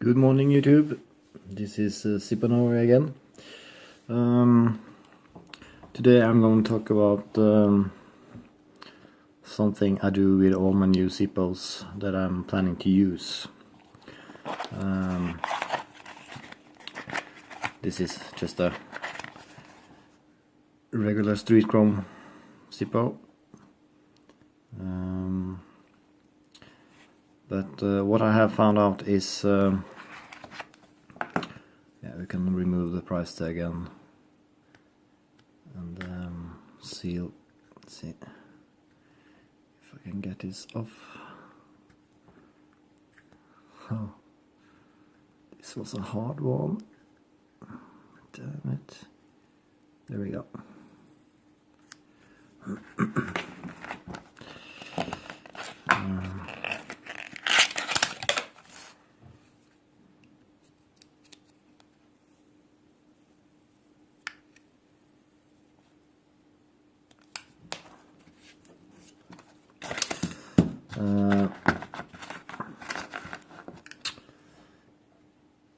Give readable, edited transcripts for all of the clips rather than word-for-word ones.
Good morning, YouTube. This is ZiPPO again. Today I'm going to talk about something I do with all my new ZiPPOs that I'm planning to use. This is just a regular street chrome ZiPPO. But what I have found out is we can remove the price tag and seal. Let's see if I can get this off. Oh, this was a hard one. Damn it. There we go.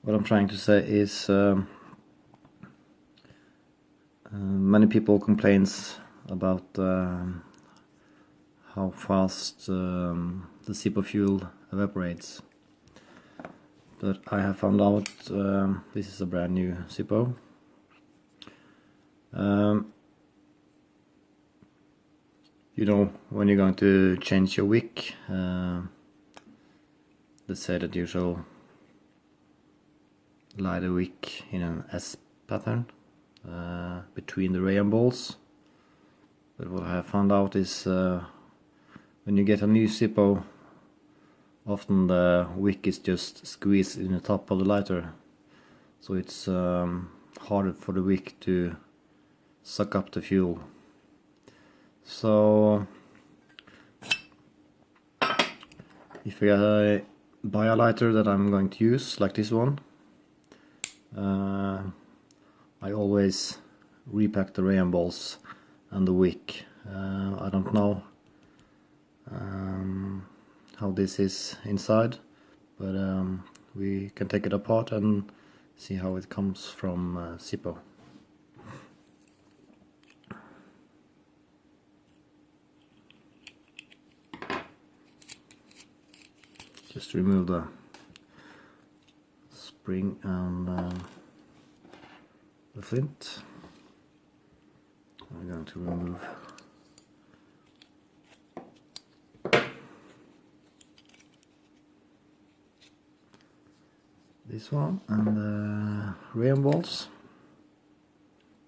What I'm trying to say is many people complains about how fast the ZiPPO fuel evaporates, but I have found out this is a brand new ZiPPO. You know, when you're going to change your wick, let's say that you shall light a wick in an S pattern between the rayon balls. But what I have found out is when you get a new ZiPPO, often the wick is just squeezed in the top of the lighter, so it's harder for the wick to suck up the fuel. So if I buy a lighter that I'm going to use, like this one, I always repack the rayon balls and the wick. I don't know how this is inside, but we can take it apart and see how it comes from ZiPPO. Just remove the spring and the flint. I'm going to remove this one and the rayon balls.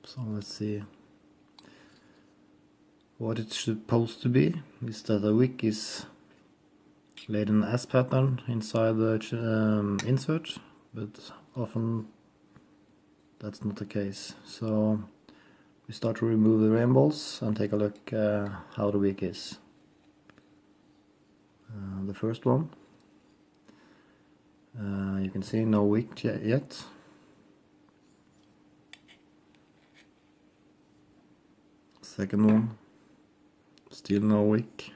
So let's see what it's supposed to be. Is that the wick is laid in an S pattern inside the insert, but often that's not the case. So we start to remove the rayon balls and take a look how the wick is. The first one, you can see no wick yet. Second one, still no wick.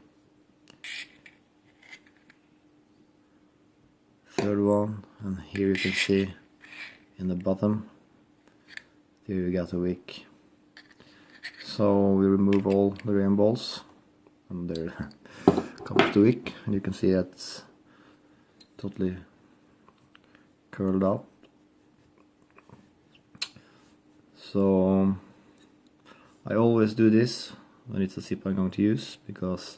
Third one, and here you can see in the bottom, here you got a wick. So we remove all the rayon balls, and there comes the wick, and you can see it's totally curled up. So I always do this when it's a ZiPPO I'm going to use, because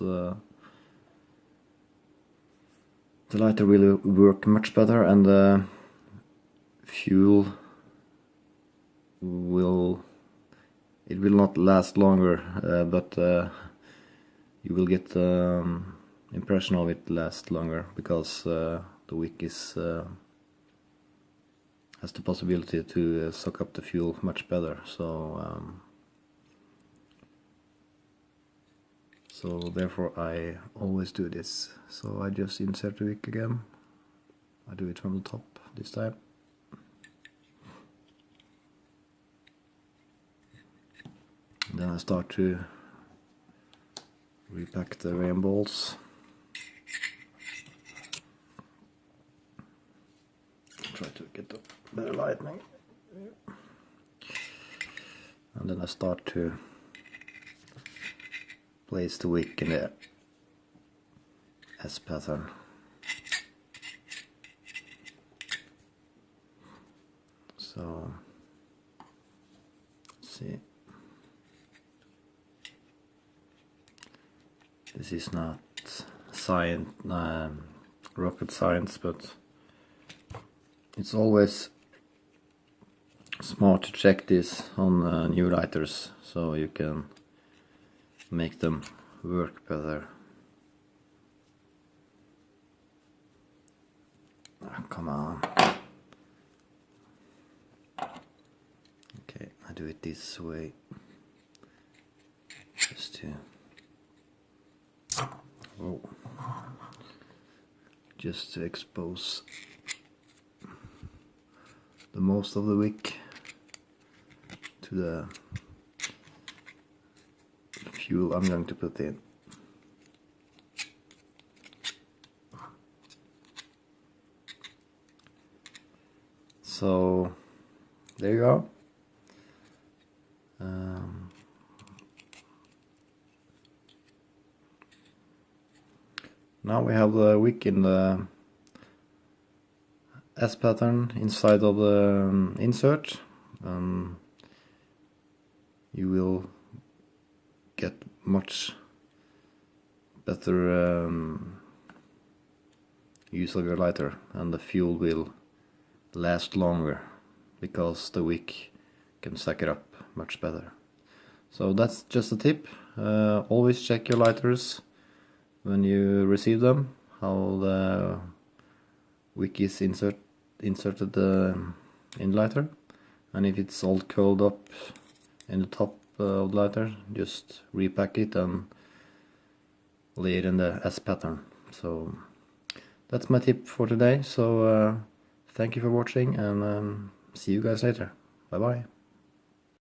the lighter will work much better, and the fuel will not last longer, but you will get the impression of it last longer, because the wick is has the possibility to suck up the fuel much better. So therefore I always do this. So I just insert the wick again. I do it from the top this time. Then I start to repack the rayon balls. try to get a better lighting. And then I start to place the wick in the S pattern. So, let's see. This is not science, rocket science, but it's always smart to check this on new lighters, so you can make them work better. Come on. Okay, I do it this way, just to just to expose the most of the wick to the fuel I'm going to put in. So there you go. Now we have the wick in the S pattern inside of the insert. You will get much better use of your lighter, and the fuel will last longer because the wick can suck it up much better. So that's just a tip. Always check your lighters when you receive them, how the wick is inserted in the lighter, and if it's all curled up in the top of the lighter, just repack it and lay it in the S pattern. So that's my tip for today. So thank you for watching, and see you guys later. Bye bye.